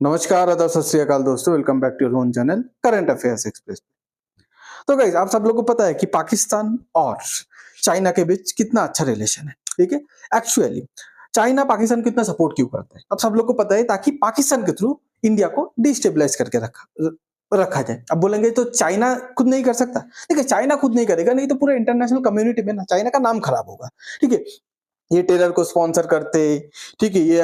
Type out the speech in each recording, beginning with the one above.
नमस्कार, आदाब, सत श्री अकाल दोस्तों। Welcome back to your own channel Current Affairs Express. तो गाइस, आप सब लोगों को पता है कि पाकिस्तान और चाइना के बीच कितना अच्छा रिलेशन है, ठीक है। एक्चुअली चाइना पाकिस्तान को इतना सपोर्ट क्यों करता है, अब सब लोग को पता है, ताकि पाकिस्तान के थ्रू इंडिया को डिस्टेबलाइज करके रखा जाए। अब बोलेंगे तो चाइना खुद नहीं कर सकता। ठीक है, चाइना खुद नहीं करेगा, नहीं तो पूरे इंटरनेशनल कम्युनिटी में ना चाइना का नाम खराब होगा। ठीक है, ये टेरर को स्पॉन्सर करते, ठीक है, ये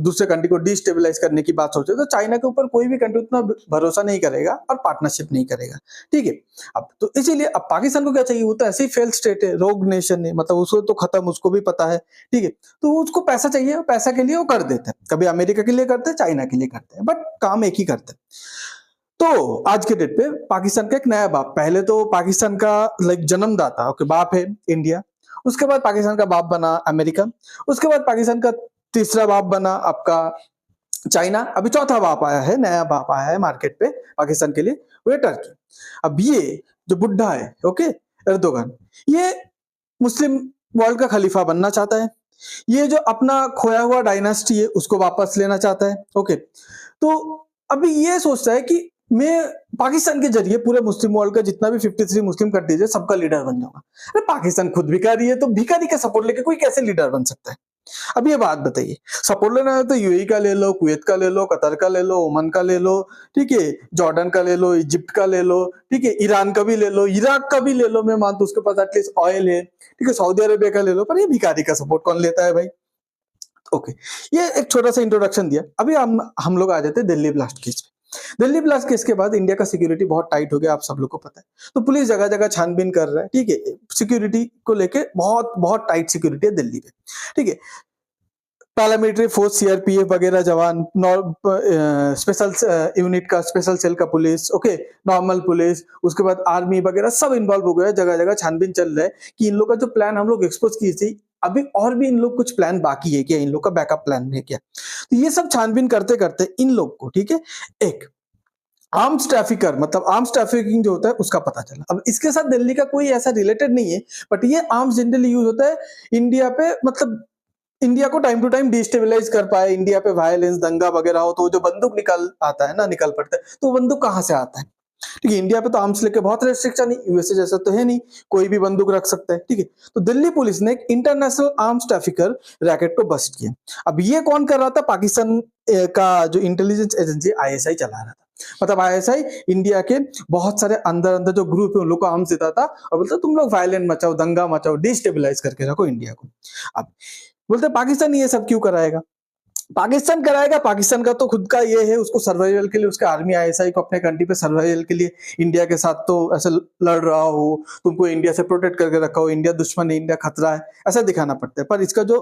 दूसरे कंट्री को डिस्टेबलाइज करने की बात सोचते, तो चाइना के ऊपर कोई भी कंट्री उतना भरोसा नहीं करेगा और पार्टनरशिप नहीं करेगा। ठीक है, अब तो इसीलिए अब पाकिस्तान को क्या चाहिए, वो तो ऐसे ही फेल स्टेट है, रोग नेशन है, मतलब उसको तो खत्म, उसको भी पता है। ठीक है, तो उसको पैसा चाहिए, पैसा के लिए वो कर देते हैं, कभी अमेरिका के लिए करते हैं, चाइना के लिए करते हैं, बट काम एक ही करते हैं। तो आज के डेट पे पाकिस्तान का एक नया बाप, पहले तो पाकिस्तान का लाइक जन्मदाता, ओके, बाप है इंडिया, उसके बाद पाकिस्तान का बाप बना अमेरिका, उसके बाद पाकिस्तान का तीसरा बाप बना आपका चाइना, अभी चौथा बाप आया है, नया बाप आया है मार्केट पे पाकिस्तान के लिए, वो है टर्की। अब ये जो बुढ़ा है, ओके, एर्दोगन, ये मुस्लिम वर्ल्ड का खलीफा बनना चाहता है। ये जो अपना खोया हुआ डायनास्टी है उसको वापस लेना चाहता है। ओके, तो अभी ये सोचता है कि मैं पाकिस्तान के जरिए पूरे मुस्लिम वर्ल्ड का जितना भी 53 मुस्लिम कंट्रीज है सबका लीडर बन जाऊंगा। अरे पाकिस्तान खुद भिखारी है, तो भिखारी का सपोर्ट लेके कोई कैसे लीडर बन सकता है? अब ये बात बताइए, सपोर्ट लेना है तो यूएई का ले लो, कुवैत का ले लो, कतर का ले लो, ओमान का ले लो, ठीक है, जॉर्डन का ले लो, इजिप्ट का ले लो, ठीक है, ईरान का भी ले लो, इराक का भी ले लो, मैं मानता हूं उसके पास एटलीस्ट ऑयल है, ठीक है, सऊदी अरेबिया का ले लो, पर ये भिखारी का सपोर्ट कौन लेता है भाई? ओके, ये एक छोटा सा इंट्रोडक्शन दिया। अभी हम लोग आ जाते हैं दिल्ली ब्लास्ट केस पे। दिल्ली ब्लास्ट केस के बाद इंडिया का सिक्योरिटी बहुत टाइट हो गया, आप सब लोग को पता है। तो पुलिस जगह जगह छानबीन कर रहा है, ठीक है, सिक्योरिटी को लेके बहुत बहुत टाइट सिक्योरिटी है दिल्ली में। ठीक है, पैरामिलिट्री फोर्स, सीआरपीएफ वगैरह जवान, स्पेशल यूनिट का, स्पेशल सेल का पुलिस, ओके, नॉर्मल पुलिस, उसके बाद आर्मी वगैरह सब इन्वॉल्व हो गया, जगह जगह छानबीन चल रहा है कि इन लोग का जो प्लान हम लोग एक्सपोज किए थे, अभी और भी इन लोग कुछ प्लान बाकी है क्या, इन लोग का बैकअप प्लान है क्या। तो ये सब छानबीन करते करते इन लोग को, ठीक है, एक आर्म्स ट्रैफिकर, मतलब आर्म्स ट्रैफिकिंग जो होता है उसका पता चला। अब इसके साथ दिल्ली का कोई ऐसा रिलेटेड नहीं है, बट ये आर्म्स जनरली यूज होता है इंडिया पे, मतलब इंडिया को टाइम टू टाइम डिस्टेबलाइज कर पाए, इंडिया पे वायलेंस, दंगा वगैरह हो, तो वो जो बंदूक निकल आता है ना, निकल पड़ता है, तो वो बंदूक कहां से आता है? ठीक है, इंडिया पे तो आर्म्स लेके बहुत रेस्ट्रिक्शन है, यूएसए जैसा तो है नहीं, कोई भी बंदूक रख सकता है। ठीक है, तो दिल्ली पुलिस ने एक इंटरनेशनल आर्म्स ट्रैफिकर रैकेट को बस्ट किया। अब ये कौन कर रहा था? पाकिस्तान का जो इंटेलिजेंस एजेंसी आईएसआई चला रहा था। मतलब आईएसआई इंडिया के बहुत सारे अंदर अंदर जो ग्रुप है उन लोग को आर्म्स देता था और बोलता तुम लोग वायलेंट मचाओ, दंगा मचाओ, डिस्टेबलाइज करके रखो इंडिया को। अब बोलते पाकिस्तान ये सब क्यों कराएगा? पाकिस्तान कराएगा, पाकिस्तान का तो खुद का ये है, उसको सर्वाइवल के लिए, उसके आर्मी आईएसआई को अपने कंट्री पे सर्वाइवल के लिए इंडिया के साथ तो ऐसे लड़ रहा हो, तुमको इंडिया से प्रोटेक्ट करके रखा हो, इंडिया दुश्मन है, इंडिया खतरा है, ऐसा दिखाना पड़ता है। पर इसका जो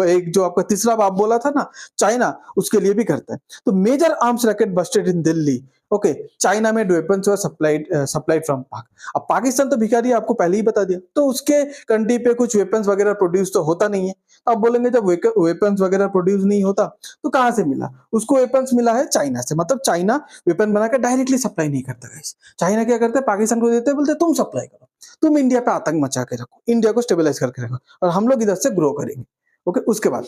एक जो आपका तीसरा बाप बोला था ना, चाइना, उसके लिए भी करता है। तो मेजर आर्म्स रैकेट बस्टेड इन दिल्ली, ओके, चाइना में वेपन्स वर सप्लाइड फ्रॉम पाक। अब पाकिस्तान तो भिखारी है, आपको पहले ही बता दिया, तो उसके कंट्री पे कुछ वेपन्स वगैरह प्रोड्यूस तो होता नहीं है। आप बोलेंगे जब वेपन्स वगैरह प्रोड्यूस नहीं होता तो कहां से मिला? उसको वेपन्स मिला है चाइना से, मतलब चाइना वेपन बनाकर डायरेक्टली सप्लाई नहीं करता गाइस। चाइना क्या करता है, पाकिस्तान को देते हैं, बोलते तुम सप्लाई करो, तुम इंडिया पे आतंक मचा के रखो, इंडिया को स्टेबलाइज करके रखो, और हम लोग इधर से ग्रो करेंगे। ओके, उसके बाद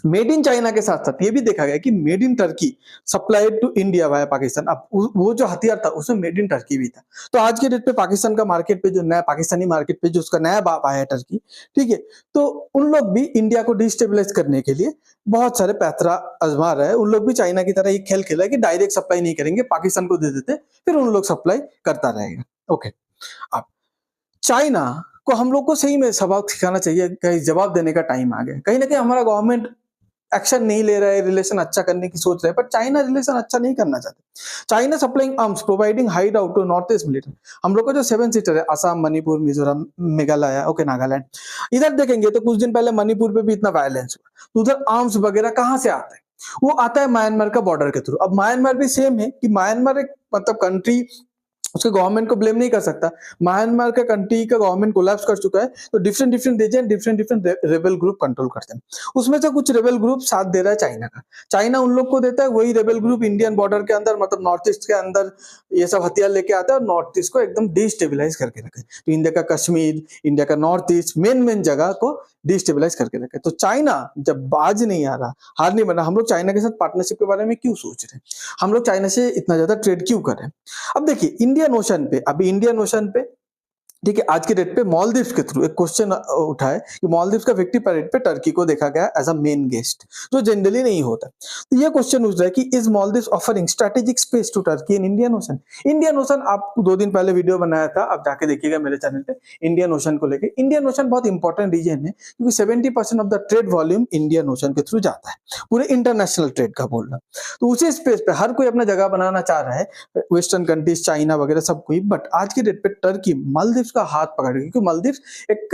मेड इन चाइना के साथ साथ ये भी देखा गया कि made in Turkey supplied to India via Pakistan. अब वो जो हथियार था उसमें मेड इन टर्की भी था। तो आज के डेट पे पाकिस्तान का मार्केट पे, जो नया पाकिस्तानी मार्केट पे जो उसका नया बाप आया है टर्की, ठीक है, तो उन लोग भी इंडिया को डिस्टेबलाइज करने के लिए बहुत सारे पैतरा आजमा रहे हैं। उन लोग भी चाइना की तरह एक खेल खेला है कि डायरेक्ट सप्लाई नहीं करेंगे, पाकिस्तान को दे देते, फिर उन लोग सप्लाई करता रहेगा। ओके, अब चाइना को हम लोग को सही में सबक सिखाना चाहिए, कहीं जवाब देने का टाइम आ गया। कहीं ना कहीं हमारा गवर्नमेंट एक्शन नहीं ले रहा है, रिलेशन अच्छा करने की सोच रहा है, पर चाइना रिलेशन अच्छा नहीं करना चाहते। China supplying arms, providing hideout to north east military. हम लोग का जो 7 सीटर है, असम, मणिपुर, मिजोरम, मेघालय, ओके, नागालैंड, इधर देखेंगे तो कुछ दिन पहले मणिपुर पे भी इतना वायलेंस हुआ, तो उधर आर्म्स वगैरह कहां से आता है? वो आता है म्यांमार का बॉर्डर के थ्रू। अब म्यांमार भी सेम है कि म्यांमार एक मतलब कंट्री, उसके गवर्नमेंट को ब्लेम नहीं कर सकता। म्यांमार का कंट्री का गवर्नमेंट कोलैप्स कर चुका है, तो different different region, different different rebel group control करते हैं। उसमें से कुछ रेबल ग्रुप साथ दे रहा है चाइना का, चाइना उन लोग को देता है, वही रेबल ग्रुप इंडियन बॉर्डर के अंदर, मतलब नॉर्थ ईस्ट के अंदर ये सब हथियार लेके आता है और नॉर्थ ईस्ट को एकदम डिस्टेबलाइज करके रखे। तो इंडिया का कश्मीर, इंडिया का नॉर्थ ईस्ट, मेन मेन जगह को डिस्टेबलाइज करके रखे। तो चाइना जब बाज नहीं आ रहा, हार नहीं बना, हम लोग चाइना के साथ पार्टनरशिप के बारे में क्यों सोच रहे हैं, हम लोग चाइना से इतना ज्यादा ट्रेड क्यों करें। अब देखिए इंडियन ओशन पे, अभी इंडियन ओशन पे ठीक है, आज के डेट पे मालदीव्स के थ्रू एक क्वेश्चन उठा है कि मालदीव्स का विक्ट्री परेड पे टर्की को देखा गया एज अ मेन गेस्ट, जो जनरली नहीं होता। तो ये क्वेश्चन उठ रहा है कि is Maldives offering strategic space to Turkey in Indian Ocean. Indian Ocean आप 2 दिन पहले वीडियो बनाया था, आप जाके देखिएगा मेरे चैनल पे, इंडियन ओशन को लेके। इंडियन ओशन बहुत इंपॉर्टेंट रीजन है क्योंकि 70% of the trade volume Indian ocean के थ्रू जाता है, पूरे इंटरनेशनल ट्रेड का बोल रहा। तो उसी स्पेस पे हर कोई अपना जगह बनाना चाह रहा है, वेस्टर्न कंट्रीज, चाइना वगैरह सब कोई। बट आज के डेट पे टर्की मालदीव्स का हाथ पकड़ गई, क्योंकि मालदीव्स एक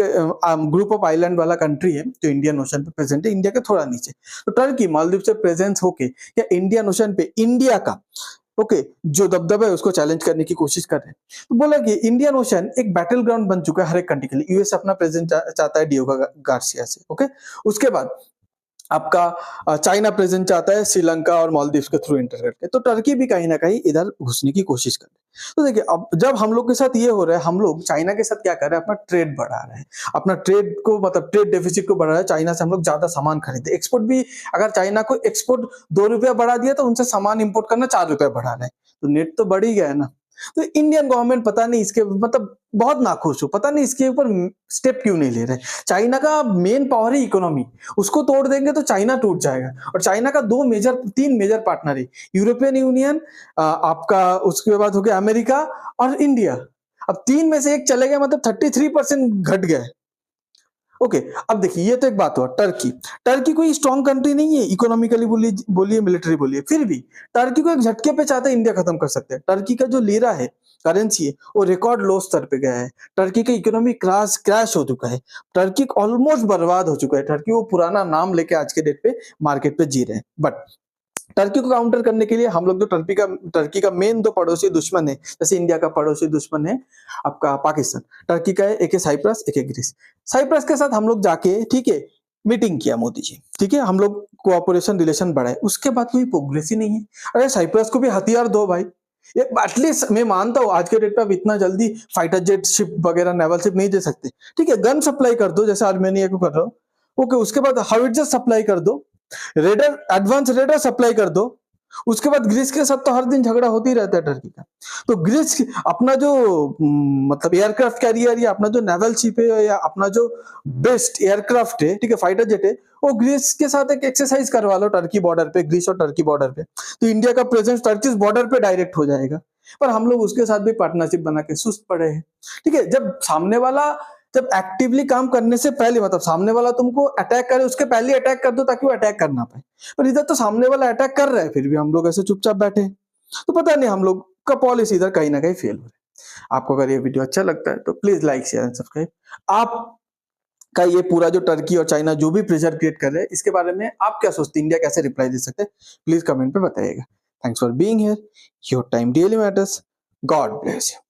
ग्रुप ऑफ आइलैंड वाला कंट्री है जो इंडियन ओशन पे प्रेजेंट है, इंडिया के थोड़ा नीचे। तो टर्की मालदीव से प्रेजेंस होके या इंडियन ओशन पे इंडिया का जो दबदबा है उसको चैलेंज करने की कोशिश कर रहे हैं। तो बोला कि इंडियन ओशन एक बैटल ग्राउंड बन चुका है हर एक कंट्री के लिए। यूएस अपना प्रेजेंस चाहता है डियोगो गार्सिया से, उसके बाद आपका चाइना प्रेजेंट चाहता है श्रीलंका और मालदीव्स के थ्रू इंटर करके। तो टर्की भी कहीं ना कहीं इधर घुसने की कोशिश कर रहे हैं। तो देखिए अब जब हम लोग के साथ ये हो रहा है, हम लोग चाइना के साथ क्या कर रहे हैं, अपना ट्रेड बढ़ा रहे हैं, अपना ट्रेड को मतलब ट्रेड डेफिसिट को बढ़ा रहे हैं। चाइना से हम लोग ज्यादा सामान खरीदते, एक्सपोर्ट भी अगर चाइना को एक्सपोर्ट 2 रुपया बढ़ा दिया तो उनसे सामान इंपोर्ट करना 4 रुपया बढ़ा रहे हैं, तो नेट तो बढ़ ही गया है ना। तो इंडियन गवर्नमेंट पता नहीं इसके मतलब बहुत नाखुश हो, पता नहीं इसके ऊपर स्टेप क्यों नहीं ले रहे। चाइना का मेन पावर है इकोनॉमी, उसको तोड़ देंगे तो चाइना टूट जाएगा। और चाइना का 3 मेजर पार्टनर है, यूरोपियन यूनियन, आपका उसके बाद हो गया अमेरिका और इंडिया। अब 3 में से एक चले गया, मतलब 33% घट गया। अब देखिए ये तो एक बात हुआ। टर्की कोई स्ट्रॉन्ग कंट्री नहीं है, इकोनॉमिकली बोलिए मिलिट्री बोलिए, फिर भी टर्की को एक झटके पे चाहते इंडिया खत्म कर सकते हैं। टर्की का जो लीरा है, करेंसी है, वो रिकॉर्ड लो स्तर पे गया है। टर्की का इकोनॉमी क्रैश हो चुका है, टर्की ऑलमोस्ट बर्बाद हो चुका है। टर्की वो पुराना नाम लेके आज के डेट पे मार्केट पे जी रहे हैं। बट टर्की को काउंटर करने के लिए हम लोग जो टर्की का मेन 2 पड़ोसी दुश्मन है, जैसे इंडिया का पड़ोसी दुश्मन है आपका पाकिस्तान, टर्की का है एक है साइप्रस, एक है ग्रीस। साइप्रस के साथ हम लोग जाके ठीक है मीटिंग किया मोदी जी, ठीक है, हम लोग कोऑपरेशन रिलेशन बढ़ाए, उसके बाद कोई प्रोग्रेस ही नहीं है। अरे साइप्रस को भी हथियार दो भाई, एटलीस्ट मैं मानता हूँ आज के डेट पे आप इतना जल्दी फाइटर जेट शिप वगैरह नेवल शिप नहीं दे सकते, ठीक है, गन सप्लाई कर दो जैसे आर्मेनिया को कर रहे हो। उसके बाद हाइड्रोजन सप्लाई कर दो, रेडर एडवांस रेडर सप्लाई कर दो। उसके बाद ग्रीस के साथ तो हर दिन झगड़ा होती रहता है टर्की का। तो ग्रीस अपना जो मतलब एयरक्राफ्ट कैरियर या अपना जो नेवल शिप है या अपना जो बेस्ट एयरक्राफ्ट है, ठीक है, फाइटर जेट है, वो ग्रीस के साथ एक एक्सरसाइज करवा लो टर्की बॉर्डर पे, ग्रीस और टर्की बॉर्डर पे। तो इंडिया का प्रेजेंस टर्की बॉर्डर पे डायरेक्ट हो जाएगा। पर हम लोग उसके साथ भी पार्टनरशिप बना के सुस्त पड़े हैं, ठीक है। जब एक्टिवली काम करने से पहले, मतलब सामने वाला तुमको अटैक करे उसके पहले अटैक कर दो ताकि वो अटैक कर ना पाए। पर इधर तो सामने वाला अटैक कर रहा है, फिर भी हम लोग ऐसे चुपचाप बैठे हैं। तो पता नहीं हम लोग का पॉलिसी इधर कहीं ना कहीं फेल हो रहा है। आपको अगर ये वीडियो अच्छा लगता है तो please like share and subscribe. आप का ये पूरा जो टर्की और चाइना जो भी प्रेशर क्रिएट कर रहे हैं, इसके बारे में आप क्या सोचते हैं, इंडिया कैसे रिप्लाई दे सकते हैं, प्लीज कमेंट पे बताइएगा। Thanks for being here, your time really matters. God bless you.